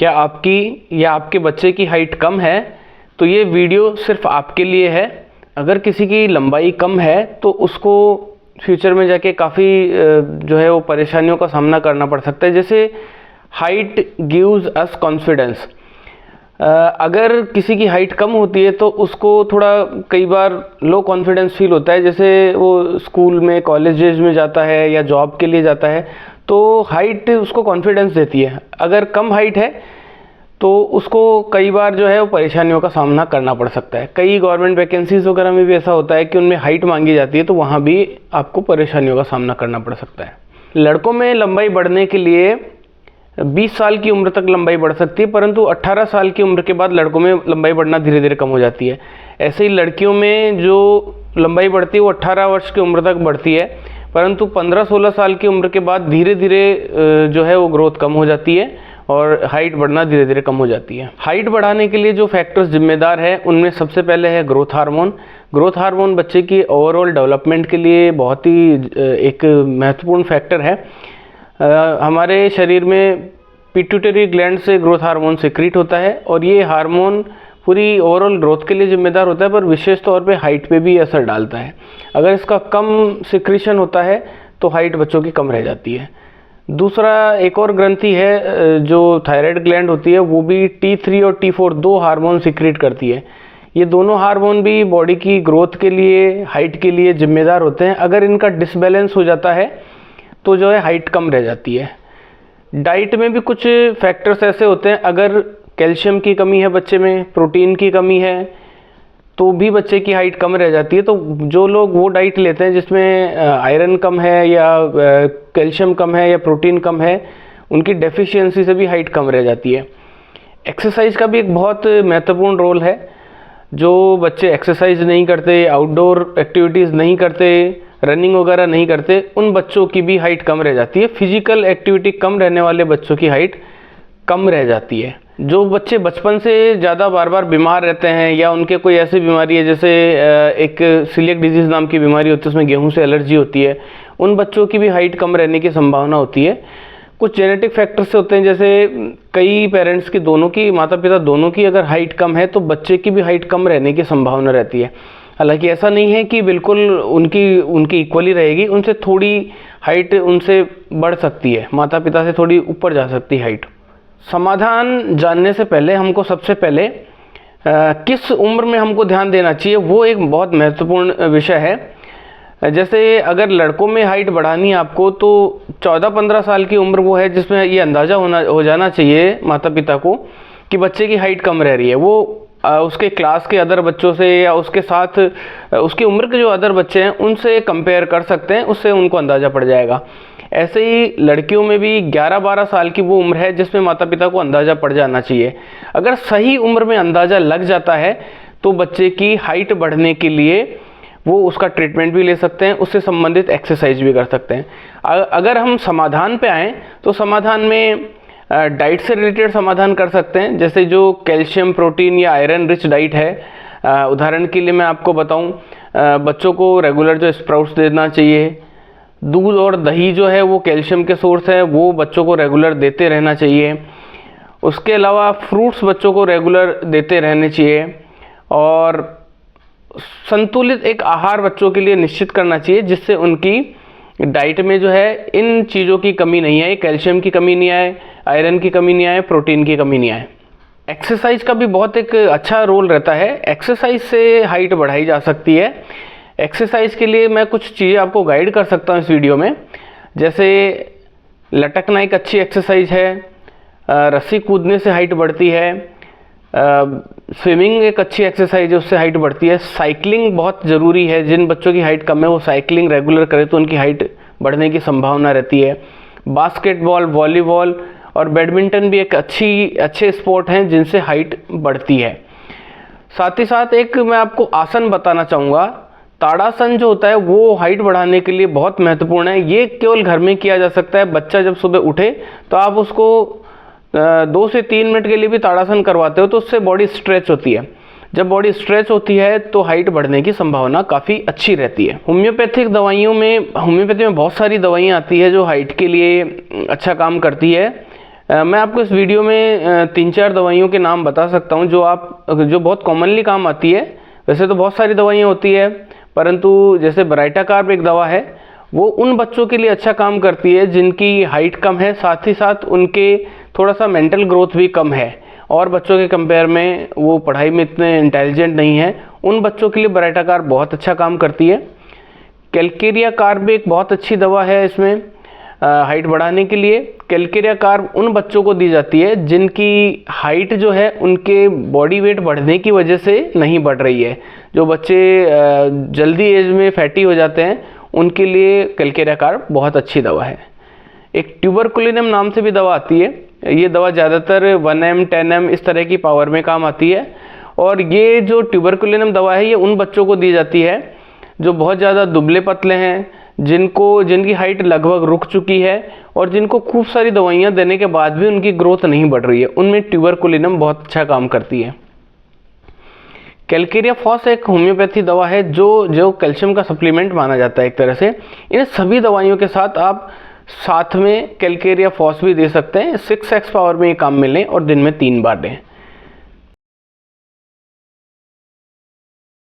क्या आपकी या आपके बच्चे की हाइट कम है तो ये वीडियो सिर्फ आपके लिए है। अगर किसी की लंबाई कम है तो उसको फ्यूचर में जाके काफ़ी जो है वो परेशानियों का सामना करना पड़ सकता है। जैसे हाइट गिव्स अस कॉन्फिडेंस। अगर किसी की हाइट कम होती है तो उसको थोड़ा कई बार लो कॉन्फिडेंस फील होता है। जैसे वो स्कूल में कॉलेजेस में जाता है या जॉब के लिए जाता है तो हाइट उसको कॉन्फिडेंस देती है। अगर कम हाइट है तो उसको कई बार जो है वो परेशानियों का सामना करना पड़ सकता है। कई गवर्नमेंट वैकेंसीज वगैरह में भी ऐसा होता है कि उनमें हाइट मांगी जाती है तो वहाँ भी आपको परेशानियों का सामना करना पड़ सकता है। लड़कों में लंबाई बढ़ने के लिए 20 साल की उम्र तक लंबाई बढ़ सकती है, परंतु 18 साल की उम्र के बाद लड़कों में लंबाई बढ़ना धीरे धीरे कम हो जाती है। ऐसे ही लड़कियों में जो लंबाई बढ़ती है वो 18 वर्ष की उम्र तक बढ़ती है, परंतु 15-16 साल की उम्र के बाद धीरे धीरे जो है वो ग्रोथ कम हो जाती है और हाइट बढ़ना धीरे धीरे कम हो जाती है। हाइट बढ़ाने के लिए जो फैक्टर्स जिम्मेदार है उनमें सबसे पहले है ग्रोथ हार्मोन। ग्रोथ हार्मोन बच्चे की ओवरऑल डेवलपमेंट के लिए बहुत ही एक महत्वपूर्ण फैक्टर है। हमारे शरीर में पिट्यूटरी ग्लैंड से ग्रोथ हार्मोन सिक्रीट होता है और ये हार्मोन पूरी ओवरऑल ग्रोथ के लिए जिम्मेदार होता है, पर विशेष तौर पे हाइट पे भी असर डालता है। अगर इसका कम सिक्रीशन होता है तो हाइट बच्चों की कम रह जाती है। दूसरा एक और ग्रंथि है जो थायराइड ग्लैंड होती है, वो भी T3 और T4 दो हार्मोन सिक्रीट करती है। ये दोनों हार्मोन भी बॉडी की ग्रोथ के लिए, हाइट के लिए जिम्मेदार होते हैं। अगर इनका डिसबैलेंस हो जाता है तो जो है हाइट कम रह जाती है। डाइट में भी कुछ फैक्टर्स ऐसे होते हैं, अगर कैल्शियम की कमी है बच्चे में, प्रोटीन की कमी है, तो भी बच्चे की हाइट कम रह जाती है। तो जो लोग वो डाइट लेते हैं जिसमें आयरन कम है या कैल्शियम कम है या प्रोटीन कम है, उनकी डेफिशिएंसी से भी हाइट कम रह जाती है। एक्सरसाइज का भी एक बहुत महत्वपूर्ण रोल है। जो बच्चे एक्सरसाइज नहीं करते, आउटडोर एक्टिविटीज़ नहीं करते, रनिंग वगैरह नहीं करते, उन बच्चों की भी हाइट कम रह जाती है। फिजिकल एक्टिविटी कम रहने वाले बच्चों की हाइट कम रह जाती है। जो बच्चे बचपन से ज़्यादा बार बार बीमार रहते हैं या उनके कोई ऐसी बीमारी है जैसे एक सीलिएक डिजीज़ नाम की बीमारी होती है, उसमें गेहूं से एलर्जी होती है, उन बच्चों की भी हाइट कम रहने की संभावना होती है। कुछ जेनेटिक फैक्टर्स से होते हैं, जैसे कई पेरेंट्स की, दोनों की, माता पिता दोनों की अगर हाइट कम है तो बच्चे की भी हाइट कम रहने की संभावना रहती है। हालांकि ऐसा नहीं है कि बिल्कुल उनकी इक्वली रहेगी, उनसे थोड़ी हाइट उनसे बढ़ सकती है, माता पिता से थोड़ी ऊपर जा सकती है हाइट। समाधान जानने से पहले हमको सबसे पहले किस उम्र में हमको ध्यान देना चाहिए वो एक बहुत महत्वपूर्ण विषय है। जैसे अगर लड़कों में हाइट बढ़ानी है आपको तो 14-15 साल की उम्र वो है जिसमें ये अंदाज़ा हो जाना चाहिए माता पिता को कि बच्चे की हाइट कम रह रही है। वो उसके क्लास के अदर बच्चों से या उसके साथ उसकी उम्र के जो अदर बच्चे हैं उनसे कंपेयर कर सकते हैं, उससे उनको अंदाज़ा पड़ जाएगा। ऐसे ही लड़कियों में भी 11-12 साल की वो उम्र है जिसमें माता पिता को अंदाज़ा पड़ जाना चाहिए। अगर सही उम्र में अंदाज़ा लग जाता है तो बच्चे की हाइट बढ़ने के लिए वो उसका ट्रीटमेंट भी ले सकते हैं, उससे संबंधित एक्सरसाइज भी कर सकते हैं। अगर हम समाधान पे आएँ तो समाधान में डाइट से रिलेटेड समाधान कर सकते हैं। जैसे जो कैल्शियम, प्रोटीन या आयरन रिच डाइट है, उदाहरण के लिए मैं आपको बताऊं, बच्चों को रेगुलर जो स्प्राउट्स देना चाहिए। दूध और दही जो है वो कैल्शियम के सोर्स है, वो बच्चों को रेगुलर देते रहना चाहिए। उसके अलावा फ्रूट्स बच्चों को रेगुलर देते रहने चाहिए और संतुलित एक आहार बच्चों के लिए निश्चित करना चाहिए जिससे उनकी डाइट में जो है इन चीज़ों की कमी नहीं आए, कैल्शियम की कमी नहीं आए, आयरन की कमी नहीं आए, प्रोटीन की कमी नहीं आए। एक्सरसाइज का भी बहुत एक अच्छा रोल रहता है। एक्सरसाइज से हाइट बढ़ाई जा सकती है। एक्सरसाइज के लिए मैं कुछ चीज़ें आपको गाइड कर सकता हूँ इस वीडियो में। जैसे लटकना एक अच्छी एक्सरसाइज है, रस्सी कूदने से हाइट बढ़ती है, स्विमिंग एक अच्छी एक्सरसाइज है, उससे हाइट बढ़ती है। साइकिलिंग बहुत ज़रूरी है, जिन बच्चों की हाइट कम है वो साइकिलिंग रेगुलर करें तो उनकी हाइट बढ़ने की संभावना रहती है। बास्केटबॉल, वॉलीबॉल और बैडमिंटन भी एक अच्छे स्पोर्ट हैं जिनसे हाइट बढ़ती है। साथ ही साथ एक मैं आपको आसन बताना चाहूँगा। ताड़ासन जो होता है वो हाइट बढ़ाने के लिए बहुत महत्वपूर्ण है। ये केवल घर में किया जा सकता है। बच्चा जब सुबह उठे तो आप उसको 2 से 3 मिनट के लिए भी ताड़ासन करवाते हो तो उससे बॉडी स्ट्रेच होती है। जब बॉडी स्ट्रेच होती है तो हाइट बढ़ने की संभावना काफ़ी अच्छी रहती है। होम्योपैथी में बहुत सारी दवाइयाँ आती है जो हाइट के लिए अच्छा काम करती है। मैं आपको इस वीडियो में 3-4 दवाइयों के नाम बता सकता हूं जो बहुत कॉमनली काम आती है। वैसे तो बहुत सारी दवाइयाँ होती है, परंतु जैसे बराइटा कार्ब एक दवा है, वो उन बच्चों के लिए अच्छा काम करती है जिनकी हाइट कम है, साथ ही साथ उनके थोड़ा सा मेंटल ग्रोथ भी कम है और बच्चों के कंपेयर में वो पढ़ाई में इतने इंटेलिजेंट नहीं है। उन बच्चों के लिए बराइटा कार्ब बहुत अच्छा काम करती है। कैलकेरिया कार्ब एक बहुत अच्छी दवा है इसमें हाइट बढ़ाने के लिए। कैलकेरिया कार्ब उन बच्चों को दी जाती है जिनकी हाइट जो है उनके बॉडी वेट बढ़ने की वजह से नहीं बढ़ रही है। जो बच्चे जल्दी एज में फैटी हो जाते हैं उनके लिए कैलकेरिया कार्ब बहुत अच्छी दवा है। एक ट्यूबरकुलिनम नाम से भी दवा आती है। ये दवा ज़्यादातर 1M 10M इस तरह की पावर में काम आती है और ये जो ट्यूबरकुलिनम दवा है ये उन बच्चों को दी जाती है जो बहुत ज़्यादा दुबले पतले हैं, जिनकी हाइट लगभग रुक चुकी है और जिनको खूब सारी दवाइयाँ देने के बाद भी उनकी ग्रोथ नहीं बढ़ रही है। उनमें ट्यूबरकुलिनम बहुत अच्छा काम करती है। कैलकेरिया फॉस एक होम्योपैथी दवा है जो कैल्शियम का सप्लीमेंट माना जाता है एक तरह से। इन सभी दवाइयों के साथ आप साथ में कैलकेरिया फॉस भी दे सकते हैं। 6x पावर में ये काम मिलें और दिन में 3 बार दें।